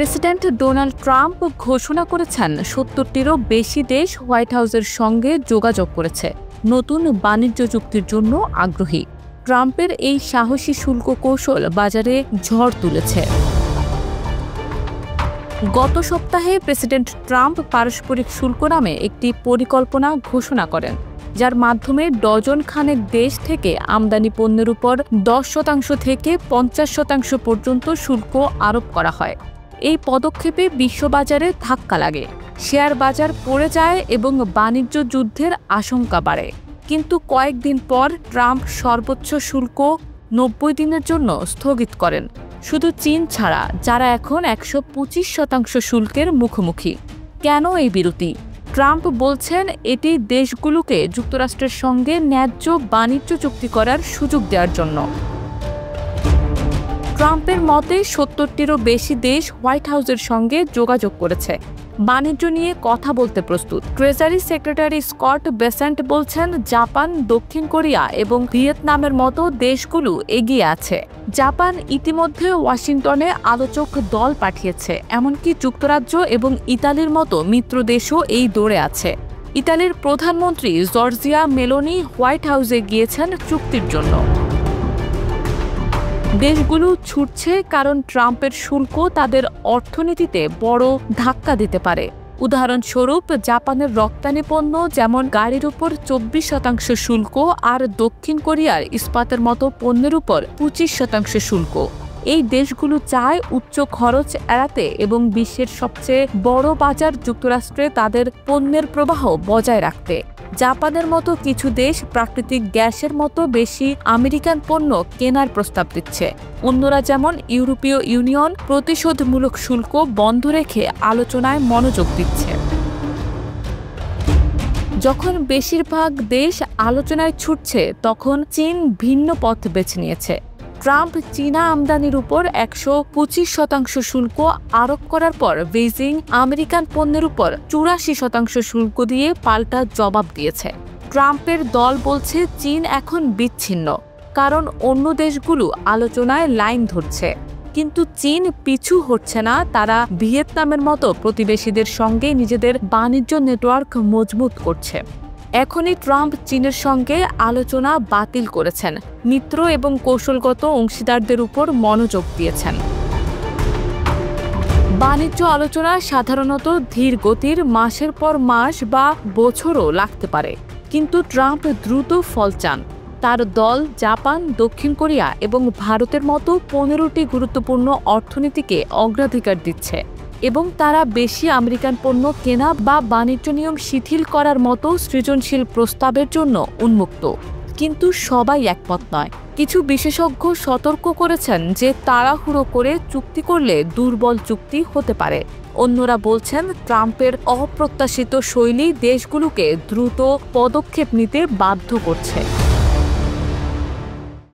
President Donald Trump ঘোষণা করেছেন ৭০টিরও বেশি দেশ হোয়াইট হাউসের সঙ্গে যোগাযোগ করেছে, নতুন বাণিজ্য চুক্তির জন্য আগ্রহী। ট্রাম্পের এই সাহসী শুল্ক কৌশল বাজারে ঝড় তুলেছে। গত সপ্তাহে প্রেসিডেন্ট ট্রাম্প পারস্পরিক শুল্ক নামে একটি পরিকল্পনা ঘোষণা করেন, যার মাধ্যমে ডজন খানেক দেশ থেকে আমদানি পণ্যের উপর 10% থেকে 50% পর্যন্ত শুল্ক আরোপ করা হয়। এই পদক্ষেপে বিশ্ববাজারে ধাক্কা লাগে, শেয়ার বাজার পড়ে যায় এবং বাণিজ্য যুদ্ধের আশঙ্কা বাড়ে। কিন্তু কয়েকদিন পর ট্রাম্প সর্বোচ্চ শুল্ক 90 দিনের জন্য স্থগিত করেন, শুধু চীন ছাড়া, যারা এখন 125% শুল্কের মুখোমুখি। কেন এই বিরতি? ট্রাম্প বলছেন এটি দেশগুলোকে যুক্তরাষ্ট্রের সঙ্গে ন্যায্য বাণিজ্য চুক্তি করার সুযোগ দেওয়ার জন্য। ট্রাম্পের মতে ৭০টিরও বেশি দেশ হোয়াইট হাউসের সঙ্গে যোগাযোগ করেছে, বাণিজ্য নিয়ে কথা বলতে প্রস্তুত। ট্রেজারি সেক্রেটারি স্কট বেসেন্ট বলছেন জাপান, দক্ষিণ কোরিয়া এবং ভিয়েতনামের মতো দেশগুলো এগিয়ে আছে। জাপান ইতিমধ্যে ওয়াশিংটনে আলোচক দল পাঠিয়েছে, এমনকি যুক্তরাজ্য এবং ইতালির মতো মিত্র দেশও এই দৌড়ে আছে। ইতালির প্রধানমন্ত্রী জর্জিয়া মেলোনি হোয়াইট হাউসে গিয়েছেন চুক্তির জন্য। দেশগুলো ছুটছে কারণ ট্রাম্পের শুল্ক তাদের অর্থনীতিতে বড় ধাক্কা দিতে পারে। উদাহরণস্বরূপ, জাপানের রপ্তানি পণ্য যেমন গাড়ির উপর 24% শুল্ক আর দক্ষিণ কোরিয়ার ইস্পাতের মতো পণ্যের উপর 25% শুল্ক। এই দেশগুলো চায় উচ্চ খরচ এড়াতে এবং বিশ্বের সবচেয়ে বড় বাজার যুক্তরাষ্ট্রে তাদের পণ্যের প্রবাহ বজায় রাখতে। জাপানের মতো কিছু দেশ প্রাকৃতিক গ্যাসের মতো বেশি আমেরিকান পণ্য কেনার প্রস্তাব দিচ্ছে। অন্যরা যেমন ইউরোপীয় ইউনিয়ন প্রতিশোধমূলক শুল্ক বন্ধ রেখে আলোচনায় মনোযোগ দিচ্ছে। যখন বেশিরভাগ দেশ আলোচনায় ছুটছে, তখন চীন ভিন্ন পথ বেছে নিয়েছে। ট্রাম্প চীনা আমদানির উপর 125% শুল্ক আরোপ করার পর বেইজিং আমেরিকান পণ্যের উপর 84% শুল্ক দিয়ে পাল্টা জবাব দিয়েছে। ট্রাম্পের দল বলছে চীন এখন বিচ্ছিন্ন, কারণ অন্য দেশগুলো আলোচনায় লাইন ধরছে। কিন্তু চীন পিছু হটছে না, তারা ভিয়েতনামের মতো প্রতিবেশীদের সঙ্গে নিজেদের বাণিজ্য নেটওয়ার্ক মজবুত করছে। এখনই ট্রাম্প চীনের সঙ্গে আলোচনা বাতিল করেছেন, মিত্র এবং কৌশলগত অংশীদারদের উপর মনোযোগ দিয়েছেন। বাণিজ্য আলোচনা সাধারণত ধীর গতির, মাসের পর মাস বা বছরও লাগতে পারে। কিন্তু ট্রাম্প দ্রুত ফল চান। তার দল জাপান, দক্ষিণ কোরিয়া এবং ভারতের মতো 15টি গুরুত্বপূর্ণ অর্থনীতিকে অগ্রাধিকার দিচ্ছে এবং তারা বেশি আমেরিকান পণ্য কেনা বা বাণিজ্য নিয়ম শিথিল করার মতো সৃজনশীল প্রস্তাবের জন্য উন্মুক্ত। কিন্তু সবাই একমত নয়। কিছু বিশেষজ্ঞ সতর্ক করেছেন যে তাড়াহুড়ো করে চুক্তি করলে দুর্বল চুক্তি হতে পারে। অন্যরা বলছেন ট্রাম্পের অপ্রত্যাশিত শৈলী দেশগুলোকে দ্রুত পদক্ষেপ নিতে বাধ্য করছে।